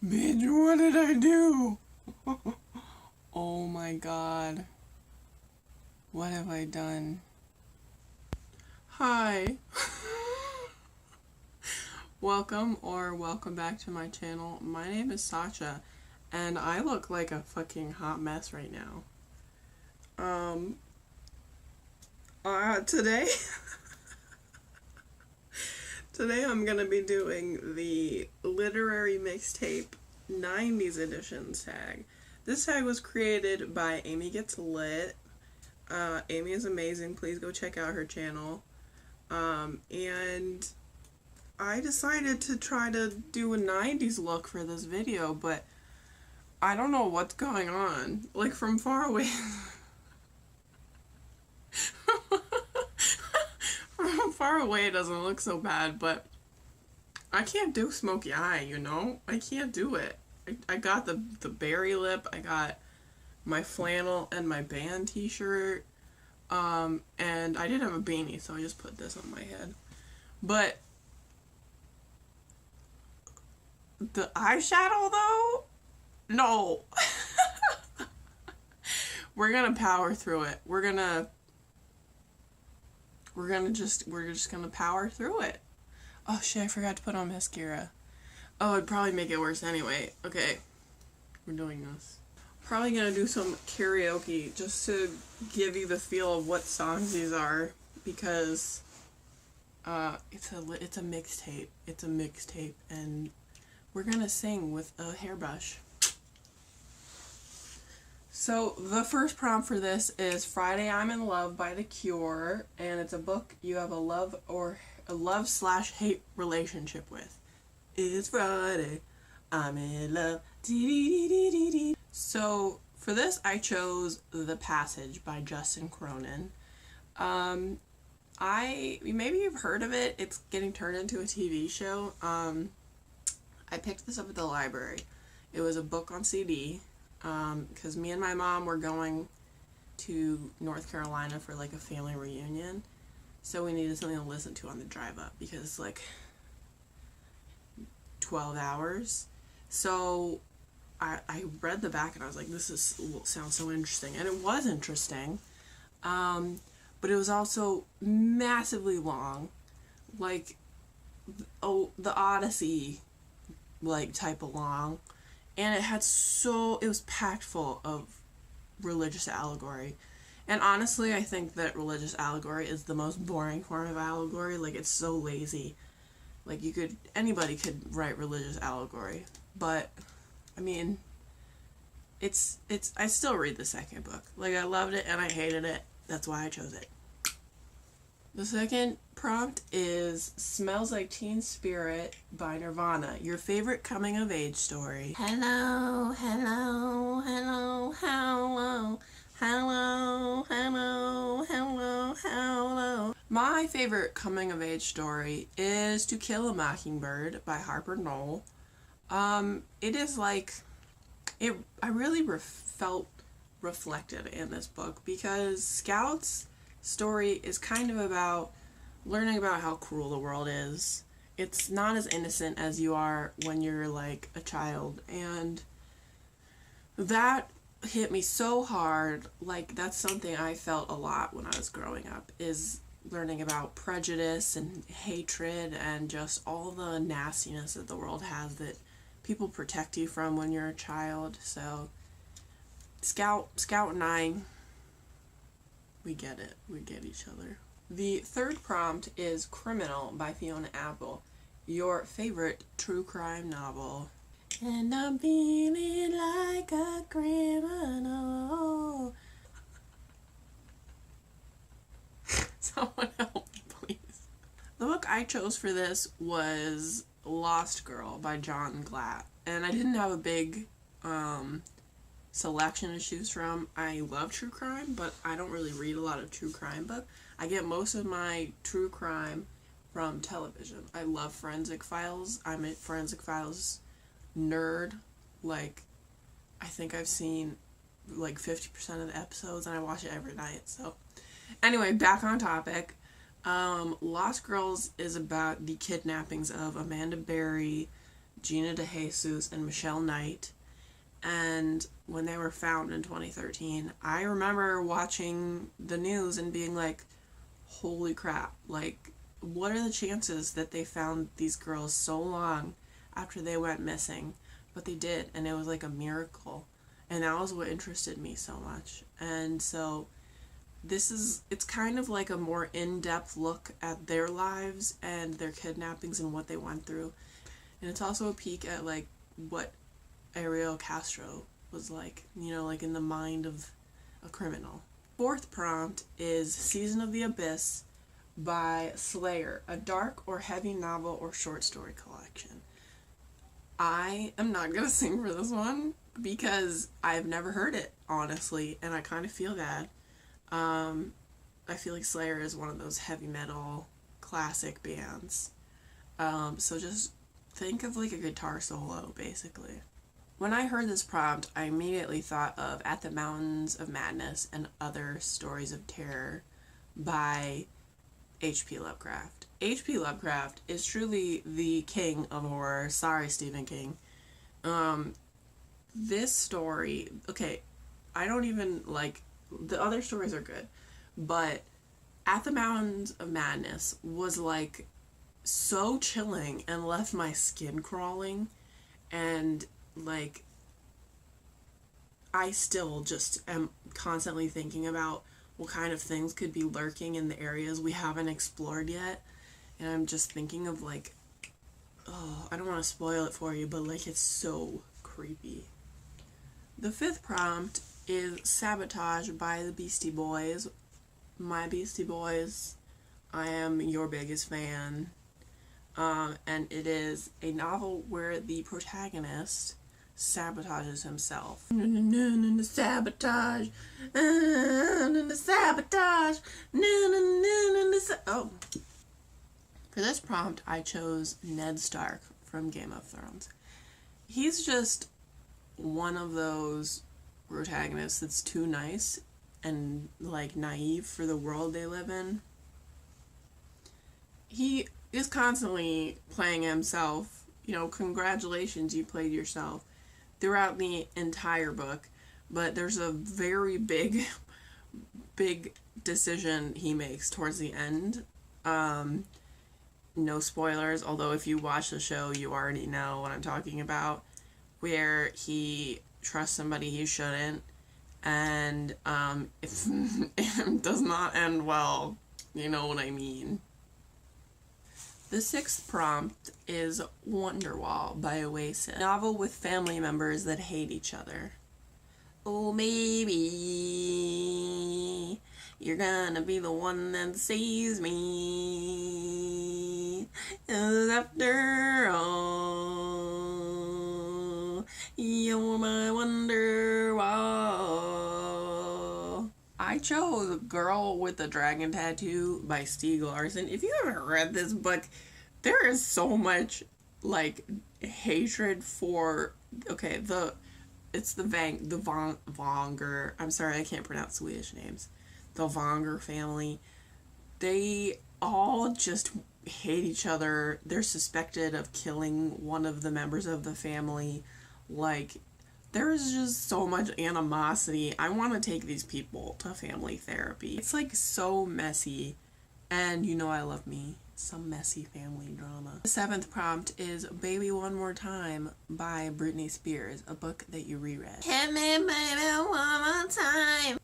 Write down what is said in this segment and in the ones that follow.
Bitch, what did I do? Oh my god. What have I done? Hi. Welcome back to my channel. My name is Sasha, and I look like a fucking hot mess right now. Today Today I'm gonna be doing the literary mixtape 90's editions tag. This tag was created by Amy Gets Lit. Amy is amazing. Please go check out her channel. And I decided to try to do a 90's look for this video, but I don't know what's going on. Like, from far away. From far away it doesn't look so bad, but I can't do smoky eye, you know? I can't do it. I got the berry lip, I got my flannel and my band t-shirt, and I didn't have a beanie, so I just put this on my head. But the eyeshadow, though? No. We're gonna power through it. We're just gonna power through it. Oh shit, I forgot to put on mascara. Oh, it'd probably make it worse anyway. Okay, we're doing this. Probably gonna do some karaoke just to give you the feel of what songs these are, because it's a mixtape. It's a mixtape, and we're gonna sing with a hairbrush. So the first prompt for this is Friday I'm in Love by The Cure, and it's a book you have a love/hate relationship with. It's Friday, I'm in love. So for this I chose The Passage by Justin Cronin. Maybe you've heard of it. It's getting turned into a TV show. I picked this up at the library. It was a book on CD. Because me and my mom were going to North Carolina for like a family reunion, so we needed something to listen to on the drive up, because it's like 12 hours. So I read the back and I was like, this sounds so interesting, and it was interesting, but it was also massively long, like the Odyssey like type of long. And it was packed full of religious allegory. And honestly, I think that religious allegory is the most boring form of allegory. Like, it's so lazy. Like, anybody could write religious allegory. But, I mean, I still read the second book. Like, I loved it and I hated it. That's why I chose it. The second prompt is Smells Like Teen Spirit by Nirvana, your favorite coming-of-age story. Hello, hello, hello, hello, hello, hello, hello, hello. My favorite coming-of-age story is To Kill a Mockingbird by Harper Noel. It is like, I really felt reflected in this book, because Scout's story is kind of about learning about how cruel the world is. It's not as innocent as you are when you're like a child, and that hit me so hard. Like, that's something I felt a lot when I was growing up, is learning about prejudice and hatred and just all the nastiness that the world has that people protect you from when you're a child. So Scout and I, we get it. We get each other. The third prompt is Criminal by Fiona Apple, your favorite true crime novel. And I'm feeling like a criminal. Someone help me, please. The book I chose for this was Lost Girl by John Glatt. And I didn't have a big selection to choose from. I love true crime, but I don't really read a lot of true crime books. I get most of my true crime from television. I love Forensic Files. I'm a Forensic Files nerd. Like, I think I've seen like 50% of the episodes, and I watch it every night. So anyway, back on topic. Lost Girls is about the kidnappings of Amanda Berry, Gina DeJesus and Michelle Knight. And when they were found in 2013, I remember watching the news and being like, holy crap, like, what are the chances that they found these girls so long after they went missing? But they did, and it was like a miracle. And that was what interested me so much. And so it's kind of like a more in-depth look at their lives and their kidnappings and what they went through. And it's also a peek at like what Ariel Castro was like, you know, like in the mind of a criminal. Fourth prompt is Season of the Abyss by Slayer, a dark or heavy novel or short story collection. I am not going to sing for this one because I've never heard it, honestly, and I kind of feel bad. I feel like Slayer is one of those heavy metal classic bands. So just think of like a guitar solo, basically. When I heard this prompt, I immediately thought of At the Mountains of Madness and Other Stories of Terror by H.P. Lovecraft. H.P. Lovecraft is truly the king of horror. Sorry, Stephen King. This story, okay, I don't even like, the other stories are good, but At the Mountains of Madness was like so chilling and left my skin crawling, and like I still just am constantly thinking about what kind of things could be lurking in the areas we haven't explored yet. And I'm just thinking of like, oh, I don't want to spoil it for you, but like it's so creepy. The fifth prompt is Sabotage by the Beastie Boys. My Beastie Boys, I am your biggest fan. And it is a novel where the protagonist sabotages himself. Sabotage. Sabotage. Oh. For this prompt, I chose Ned Stark from Game of Thrones. He's just one of those protagonists that's too nice and like naive for the world they live in. He is constantly playing himself. You know, congratulations, you played yourself throughout the entire book. But there's a very big decision he makes towards the end. No spoilers, although if you watch the show, you already know what I'm talking about. Where he trusts somebody he shouldn't, and if it does not end well, you know what I mean. The sixth prompt is Wonderwall by Oasis, a novel with family members that hate each other. Oh, maybe you're gonna be the one that saves me. 'Cause after all, you're my Wonderwall. I chose Girl with the Dragon Tattoo by Stieg Larsson. If you haven't read this book, there is so much like hatred for it's the Vanger. I'm sorry, I can't pronounce Swedish names. The Vanger family. They all just hate each other. They're suspected of killing one of the members of the family. Like, there's just so much animosity. I want to take these people to family therapy. It's like so messy. And you know I love me some messy family drama. The seventh prompt is Baby One More Time by Britney Spears, a book that you reread. Hit me baby one more time.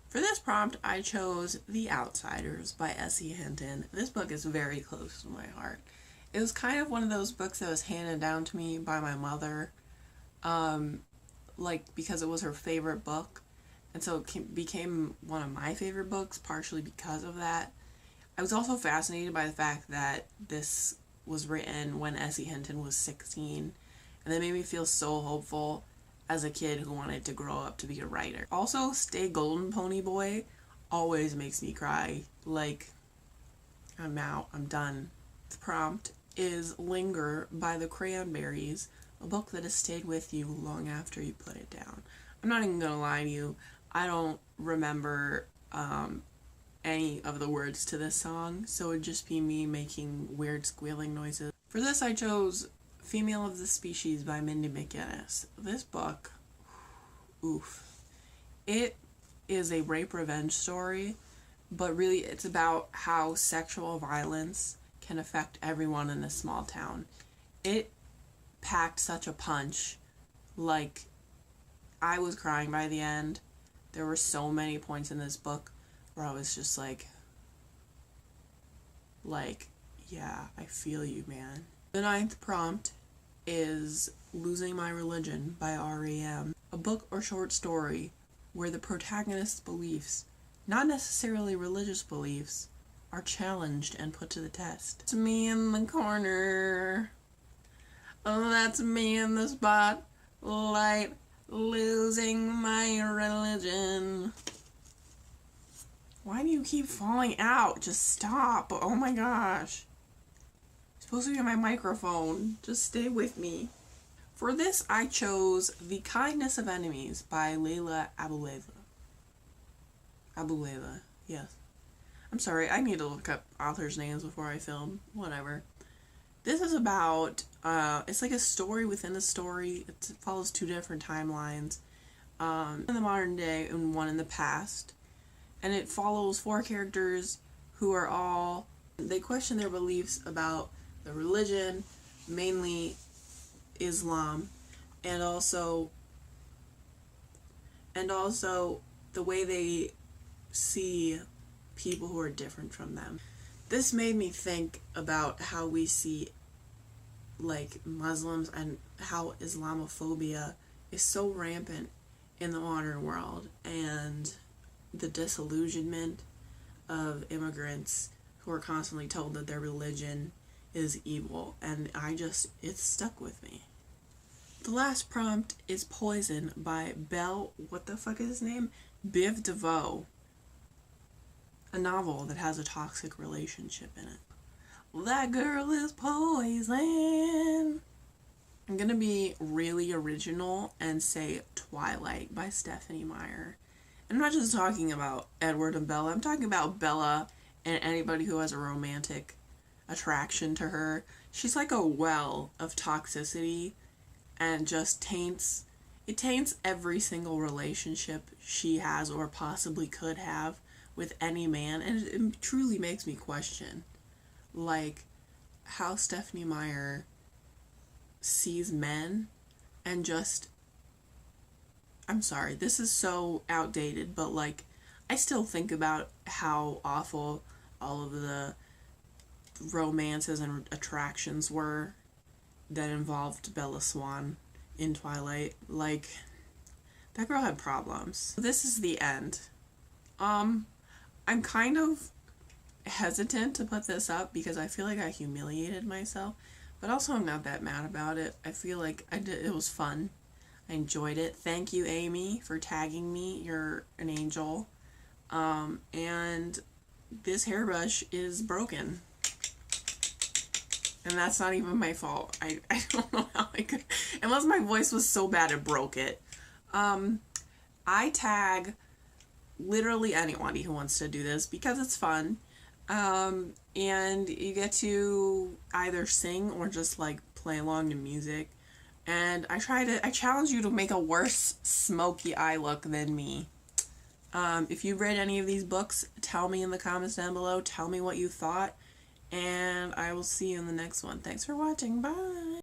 For this prompt, I chose The Outsiders by S.E. Hinton. This book is very close to my heart. It was kind of one of those books that was handed down to me by my mother, because it was her favorite book, and so it became one of my favorite books, partially because of that. I was also fascinated by the fact that this was written when S.E. Hinton was 16, and that made me feel so hopeful as a kid who wanted to grow up to be a writer. Also, Stay Golden Pony Boy always makes me cry. Like, I'm out. I'm done. The prompt is Linger by the Cranberries A book that has stayed with you long after you put it down. I'm not even gonna lie to you. I don't remember any of the words to this song, so it'd just be me making weird squealing noises. For this, I chose Female of the Species by Mindy McGinnis. This book, oof. It is a rape revenge story, but really it's about how sexual violence can affect everyone in a small town. It packed such a punch. Like, I was crying by the end. There were so many points in this book where I was just like, yeah, I feel you, man. The 9th prompt is Losing My Religion by R.E.M. A book or short story where the protagonist's beliefs, not necessarily religious beliefs, are challenged and put to the test. It's me in the corner. Oh, that's me in the spotlight, losing my religion. Why do you keep falling out? Just stop. Oh my gosh. You're supposed to be on my microphone. Just stay with me. For this, I chose The Kindness of Enemies by Layla Abulela. Abulela, yes. I'm sorry, I need to look up authors' names before I film. Whatever. This is about, it's like a story within a story. It follows 2 different timelines. In the modern day and one in the past. And it follows 4 characters who are all, they question their beliefs about the religion, mainly Islam, and also the way they see people who are different from them. This made me think about how we see like Muslims and how Islamophobia is so rampant in the modern world, and the disillusionment of immigrants who are constantly told that their religion is evil, and it stuck with me. The last prompt is Poison by what the fuck is his name? Biv DeVoe. A novel that has a toxic relationship in it. That girl is poison. I'm gonna be really original and say Twilight by Stephanie Meyer. I'm not just talking about Edward and Bella. I'm talking about Bella and anybody who has a romantic attraction to her. She's like a well of toxicity and just taints every single relationship she has or possibly could have with any man. And it truly makes me question, like, how Stephanie Meyer sees men and just, I'm sorry, this is so outdated, but like, I still think about how awful all of the romances and attractions were that involved Bella Swan in Twilight. Like, that girl had problems. This is the end. I'm kind of hesitant to put this up because I feel like I humiliated myself, but also I'm not that mad about it. I feel like it was fun. I enjoyed it. Thank you, Amy, for tagging me. You're an angel. And this hairbrush is broken. And that's not even my fault. I don't know how I could, unless my voice was so bad it broke it. I tag literally anybody who wants to do this because it's fun. And you get to either sing or just like play along to music. And I challenge you to make a worse smoky eye look than me. If you've read any of these books, tell me in the comments down below. Tell me what you thought. And I will see you in the next one. Thanks for watching. Bye.